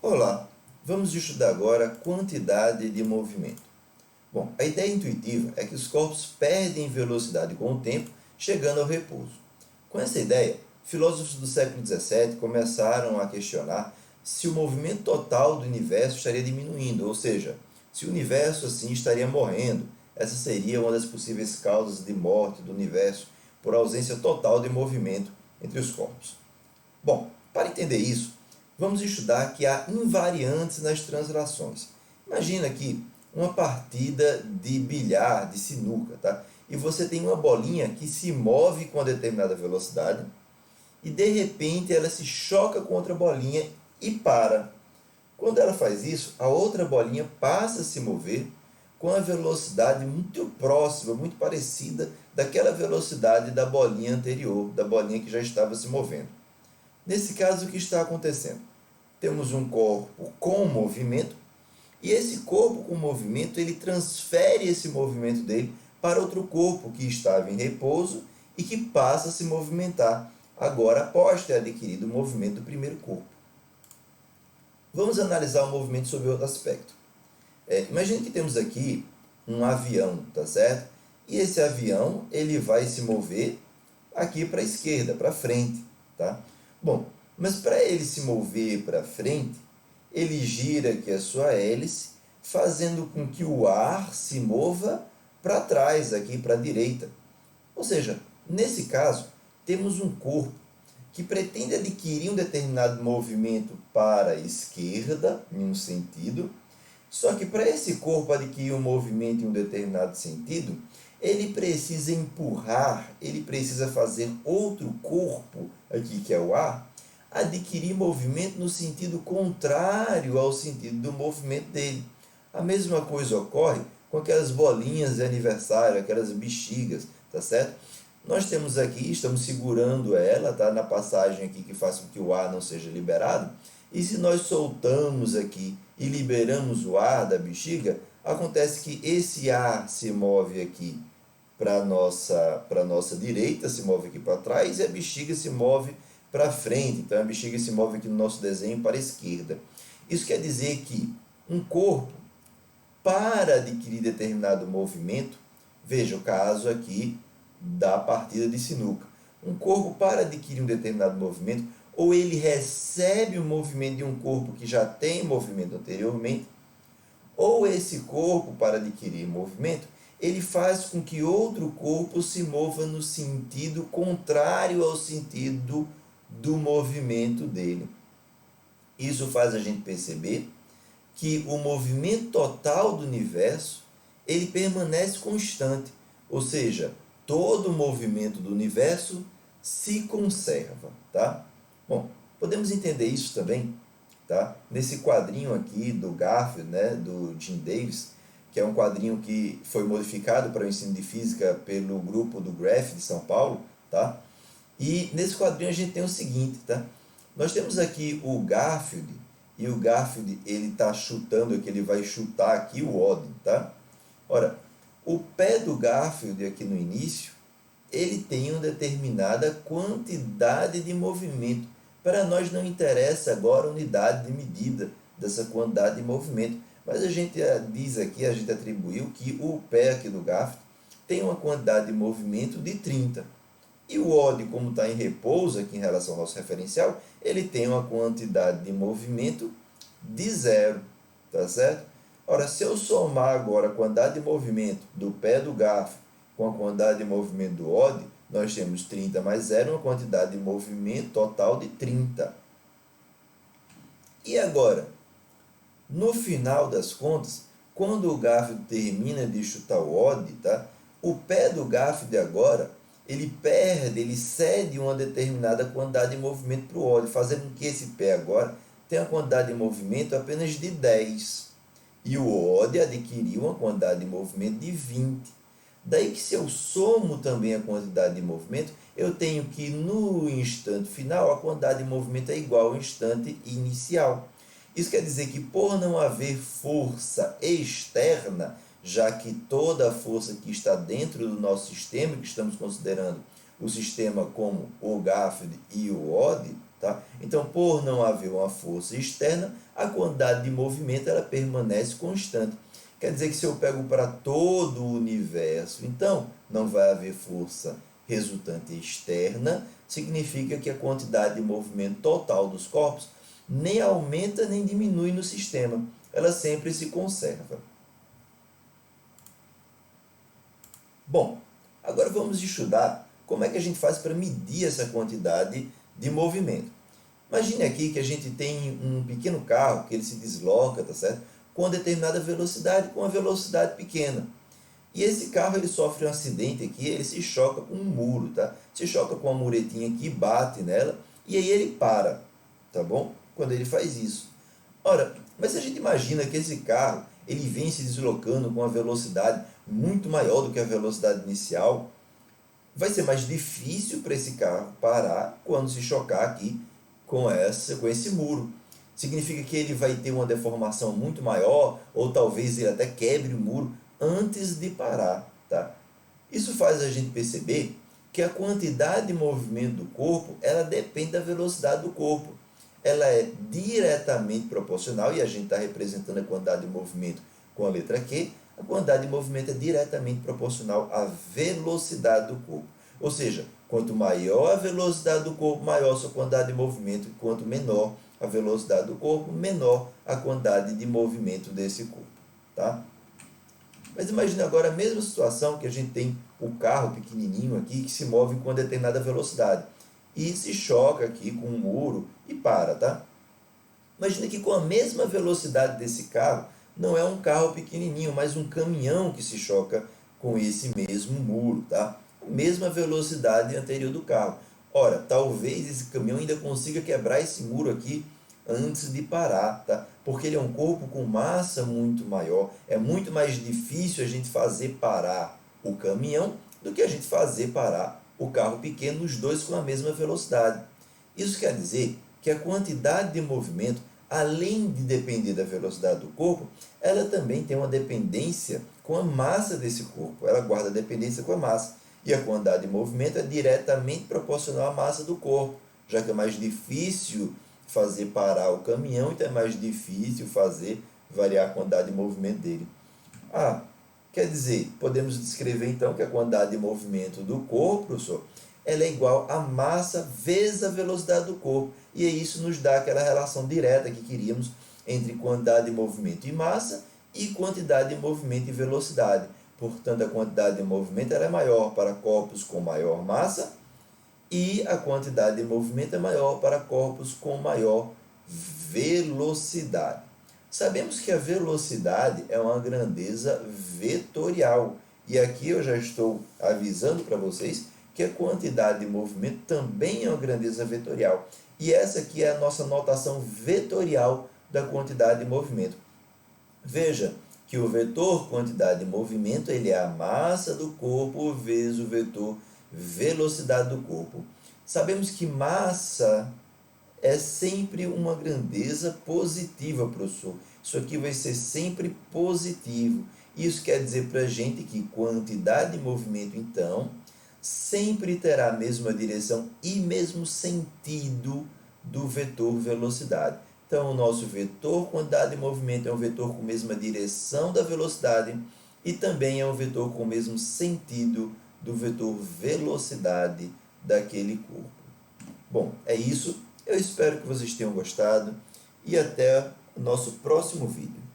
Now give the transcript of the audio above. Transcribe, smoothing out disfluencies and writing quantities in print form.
Olá, vamos estudar agora a quantidade de movimento. Bom, a ideia intuitiva é que os corpos perdem velocidade com o tempo, chegando ao repouso. Com essa ideia, filósofos do século XVII começaram a questionar se o movimento total do universo estaria diminuindo, ou seja, se o universo assim estaria morrendo. Essa seria uma das possíveis causas de morte do universo por ausência total de movimento entre os corpos. Bom, para entender isso, vamos estudar que há invariantes nas translações. Imagina aqui uma partida de bilhar, de sinuca, tá? E você tem uma bolinha que se move com uma determinada velocidade e de repente ela se choca com outra bolinha e para. Quando ela faz isso, a outra bolinha passa a se mover com a velocidade muito próxima, muito parecida daquela velocidade da bolinha anterior, da bolinha que já estava se movendo. Nesse caso, o que está acontecendo? Temos um corpo com movimento e esse corpo com movimento ele transfere esse movimento dele para outro corpo que estava em repouso e que passa a se movimentar agora após ter adquirido o movimento do primeiro corpo. Vamos analisar o movimento sob outro aspecto. Imagine que temos aqui um avião, tá certo? E esse avião ele vai se mover aqui para a esquerda, para frente, tá? Bom, mas para ele se mover para frente, ele gira aqui a sua hélice, fazendo com que o ar se mova para trás, aqui para a direita. Ou seja, nesse caso, temos um corpo que pretende adquirir um determinado movimento para a esquerda, em um sentido, só que para esse corpo adquirir um movimento em um determinado sentido, ele precisa empurrar, ele precisa fazer outro corpo, aqui que é o ar, adquirir movimento no sentido contrário ao sentido do movimento dele. A mesma coisa ocorre com aquelas bolinhas de aniversário, aquelas bexigas, tá certo? Nós temos aqui, estamos segurando ela, tá? Na passagem aqui que faz com que o ar não seja liberado. E se nós soltamos aqui e liberamos o ar da bexiga, acontece que esse ar se move aqui para a nossa direita, se move aqui para trás, e a bexiga se move para frente. Então a bexiga se move aqui no nosso desenho para a esquerda. Isso quer dizer que um corpo, para adquirir determinado movimento, veja o caso aqui da partida de sinuca. Um corpo, para adquirir um determinado movimento, ou ele recebe o movimento de um corpo que já tem movimento anteriormente, ou esse corpo, para adquirir movimento, ele faz com que outro corpo se mova no sentido contrário ao sentido do movimento dele. Isso faz a gente perceber que o movimento total do universo ele permanece constante, ou seja, todo o movimento do universo se conserva, tá? Bom, podemos entender isso também, tá? Nesse quadrinho aqui do Garfield, né, do Jim Davis, que é um quadrinho que foi modificado para o ensino de física pelo grupo do Graph de São Paulo, tá? E nesse quadrinho a gente tem o seguinte, tá? Nós temos aqui o Garfield, e o Garfield ele está chutando aqui, ele vai chutar aqui o Odd, tá? Ora, o pé do Garfield aqui no início, ele tem uma determinada quantidade de movimento. Para nós não interessa agora a unidade de medida dessa quantidade de movimento, mas a gente diz aqui, a gente atribuiu que o pé aqui do Garfield tem uma quantidade de movimento de 30. E o odd, como está em repouso aqui em relação ao nosso referencial, ele tem uma quantidade de movimento de 0, tá certo? Ora, se eu somar agora a quantidade de movimento do pé do garfo com a quantidade de movimento do odd, nós temos 30 mais 0, uma quantidade de movimento total de 30. E agora, no final das contas, quando o Garfield termina de chutar o odd, tá? O pé do Garfield agora ele perde, ele cede uma determinada quantidade de movimento para o odd, fazendo com que esse pé agora tenha uma quantidade de movimento apenas de 10. E o odd adquiriu uma quantidade de movimento de 20. Daí que se eu somo também a quantidade de movimento, eu tenho que no instante final a quantidade de movimento é igual ao instante inicial. Isso quer dizer que por não haver força externa, já que toda a força que está dentro do nosso sistema, que estamos considerando o sistema como o Garfield e o odd, Tá? Então, por não haver uma força externa, a quantidade de movimento ela permanece constante. Quer dizer que se eu pego para todo o universo, então não vai haver força resultante externa, significa que a quantidade de movimento total dos corpos nem aumenta nem diminui no sistema, ela sempre se conserva. Bom, agora vamos estudar como é que a gente faz para medir essa quantidade de movimento. Imagine aqui que a gente tem um pequeno carro que ele se desloca, tá certo? Com determinada velocidade, com uma velocidade pequena. E esse carro ele sofre um acidente aqui, ele se choca com um muro, tá? Se choca com uma muretinha aqui, bate nela e aí ele para, tá bom? Quando ele faz isso. Ora, mas se a gente imagina que esse carro ele vem se deslocando com uma velocidade muito maior do que a velocidade inicial, vai ser mais difícil para esse carro parar quando se chocar aqui com esse muro. Significa que ele vai ter uma deformação muito maior, ou talvez ele até quebre o muro antes de parar. Tá? Isso faz a gente perceber que a quantidade de movimento do corpo ela depende da velocidade do corpo. Ela é diretamente proporcional, e a gente está representando a quantidade de movimento com a letra Q. A quantidade de movimento é diretamente proporcional à velocidade do corpo. Ou seja, quanto maior a velocidade do corpo, maior a sua quantidade de movimento, e quanto menor a velocidade do corpo, menor a quantidade de movimento desse corpo. Tá? Mas imagine agora a mesma situação que a gente tem o carro pequenininho aqui que se move com uma determinada velocidade e se choca aqui com um muro e para, tá? Imagina que com a mesma velocidade desse carro, não é um carro pequenininho, mas um caminhão que se choca com esse mesmo muro, tá? A mesma velocidade anterior do carro. Ora, talvez esse caminhão ainda consiga quebrar esse muro aqui antes de parar, tá? Porque ele é um corpo com massa muito maior. É muito mais difícil a gente fazer parar o caminhão do que a gente fazer parar o carro pequeno, os dois com a mesma velocidade. Isso quer dizer que a quantidade de movimento, além de depender da velocidade do corpo, ela também tem uma dependência com a massa desse corpo. Ela guarda a dependência com a massa. E a quantidade de movimento é diretamente proporcional à massa do corpo, já que é mais difícil fazer parar o caminhão, então é mais difícil fazer variar a quantidade de movimento dele. Ah, quer dizer, podemos descrever então que a quantidade de movimento do corpo, professor, ela é igual à massa vezes a velocidade do corpo. E isso nos dá aquela relação direta que queríamos entre quantidade de movimento e massa e quantidade de movimento e velocidade. Portanto, a quantidade de movimento ela é maior para corpos com maior massa e a quantidade de movimento é maior para corpos com maior velocidade. Sabemos que a velocidade é uma grandeza vetorial. E aqui eu já estou avisando para vocês que a quantidade de movimento também é uma grandeza vetorial. E essa aqui é a nossa notação vetorial da quantidade de movimento. Veja que o vetor quantidade de movimento ele é a massa do corpo vezes o vetor velocidade do corpo. Sabemos que massa é sempre uma grandeza positiva, professor. Isso aqui vai ser sempre positivo. Isso quer dizer para a gente que quantidade de movimento, então, sempre terá a mesma direção e mesmo sentido do vetor velocidade. Então, o nosso vetor quantidade de movimento é um vetor com a mesma direção da velocidade e também é um vetor com o mesmo sentido do vetor velocidade daquele corpo. Bom, é isso. Eu espero que vocês tenham gostado e até o nosso próximo vídeo.